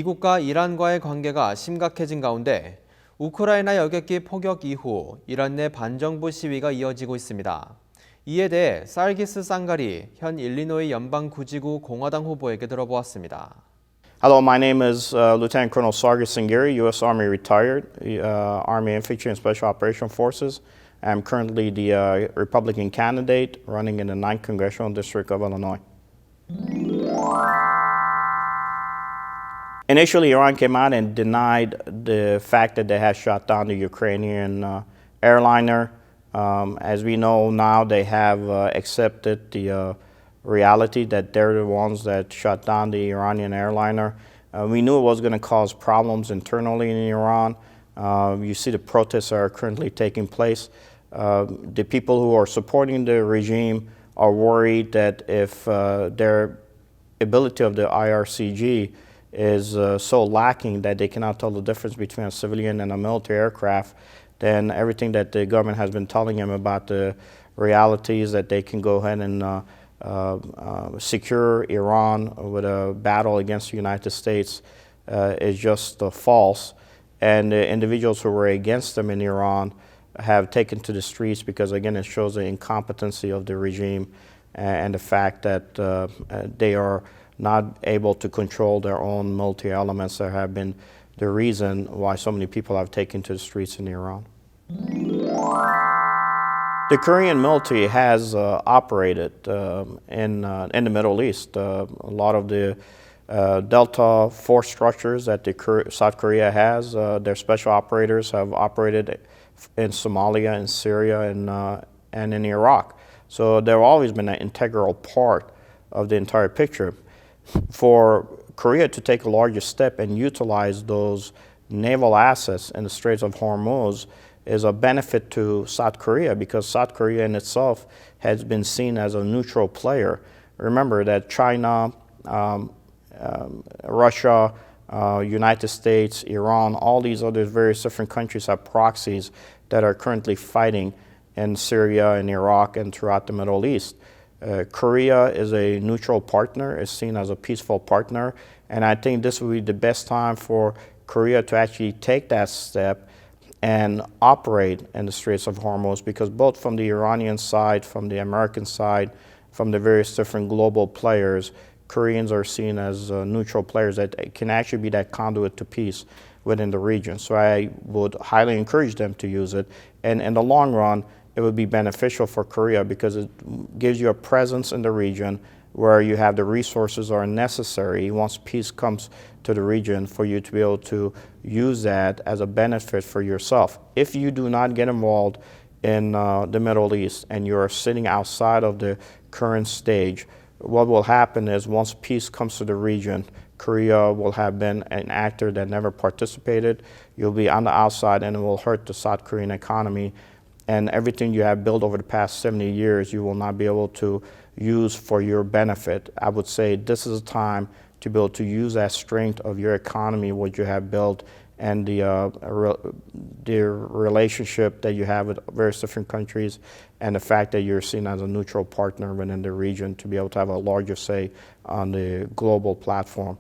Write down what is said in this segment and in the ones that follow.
미국과 이란과의 관계가 심각해진 가운데 우크라이나 여객기 포격 이후 이란 내 반정부 시위가 이어지고 있습니다. 이에 대해 sargis Sangari 현 일리노이 연방구지구 공화당 후보에게 들어보았습니다. Hello, my name is Lieutenant Colonel Sargis Sangari, U.S. Army retired, Army Infantry and Special Operations Forces. I'm currently the Republican candidate running in the 9th Congressional District of Illinois. Initially, Iran came out and denied the fact that they had shot down the Ukrainian airliner. As we know now, they have accepted the reality that they're the ones that shot down the Iranian airliner. We knew it was going to cause problems internally in Iran. You see the protests are currently taking place. The people who are supporting the regime are worried that if their ability of the IRCG is so lacking that they cannot tell the difference between a civilian and a military aircraft, then everything that the government has been telling them about the realities that they can go ahead and secure Iran with a battle against the United States is just false. And the individuals who were against them in Iran have taken to the streets because, again, it shows the incompetency of the regime and the fact that they are not able to control their own military elements that have been the reason why so many people have taken to the streets in Iran. The Korean military has operated in the Middle East. A lot of the Delta force structures that South Korea has, their special operators have operated in Somalia, in Syria, and in Iraq. So they've always been an integral part of the entire picture. For Korea to take a larger step and utilize those naval assets in the Straits of Hormuz is a benefit to South Korea because South Korea in itself has been seen as a neutral player. Remember that China, Russia, United States, Iran, all these other various different countries have proxies that are currently fighting in Syria and Iraq and throughout the Middle East. Korea is a neutral partner, is seen as a peaceful partner, and I think this will be the best time for Korea to actually take that step and operate in the Straits of Hormuz because both from the Iranian side, from the American side, from the various different global players, Koreans are seen as neutral players that can actually be that conduit to peace within the region. So I would highly encourage them to use it. And in the long run, it would be beneficial for Korea because it gives you a presence in the region where you have the resources are necessary once peace comes to the region for you to be able to use that as a benefit for yourself. If you do not get involved in the Middle East and you're sitting outside of the current stage, what will happen is once peace comes to the region, Korea will have been an actor that never participated. You'll be on the outside and it will hurt the South Korean economy. And everything you have built over the past 70 years, you will not be able to use for your benefit. I would say this is a time to be able to use that strength of your economy, what you have built, and the relationship that you have with various different countries, and the fact that you're seen as a neutral partner within the region to be able to have a larger say on the global platform.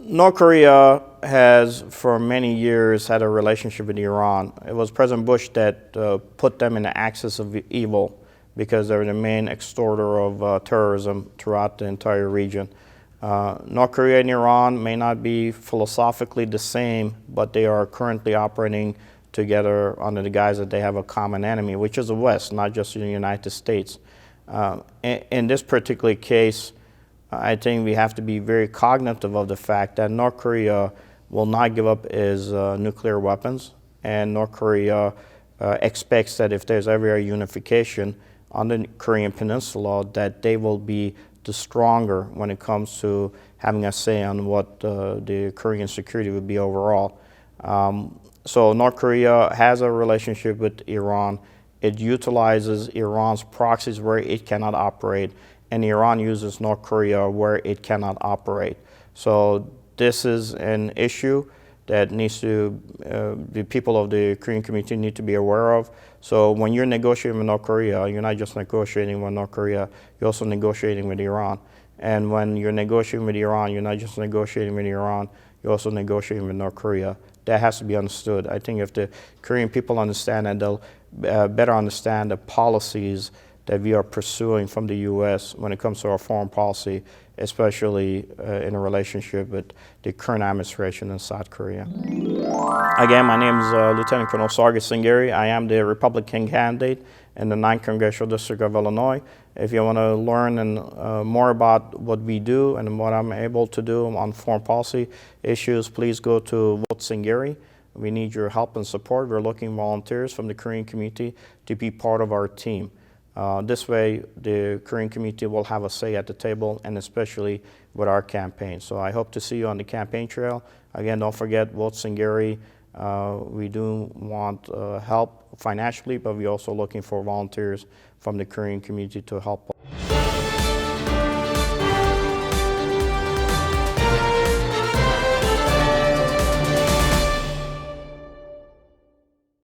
North Korea has, for many years, had a relationship with Iran. It was President Bush that put them in the axis of evil because they're the main extorter of terrorism throughout the entire region. North Korea and Iran may not be philosophically the same, but they are currently operating together under the guise that they have a common enemy, which is the West, not just the United States. In this particular case, I think we have to be very cognitive of the fact that North Korea will not give up its nuclear weapons, and North Korea expects that if there's ever a unification on the Korean Peninsula, that they will be the stronger when it comes to having a say on what the Korean security would be overall. So North Korea has a relationship with Iran. It utilizes Iran's proxies where it cannot operate, and Iran uses North Korea where it cannot operate. So this is an issue that needs to, the people of the Korean community need to be aware of. So when you're negotiating with North Korea, you're not just negotiating with North Korea, you're also negotiating with Iran. And when you're negotiating with Iran, you're not just negotiating with Iran, you're also negotiating with North Korea. That has to be understood. I think if the Korean people understand that, they'll better understand the policies that we are pursuing from the U.S. when it comes to our foreign policy, especially in a relationship with the current administration in South Korea. Again, my name is Lieutenant Colonel Sargis Sangari. I am the Republican candidate in the 9th Congressional District of Illinois. If you want to learn more about what we do and what I'm able to do on foreign policy issues, please go to Vote Sangari. We need your help and support. We're looking for volunteers from the Korean community to be part of our team. This way, the Korean community will have a say at the table, and especially with our campaign. So I hope to see you on the campaign trail. Again, don't forget, Vote Sangari. We do want help financially, but we're also looking for volunteers from the Korean community to help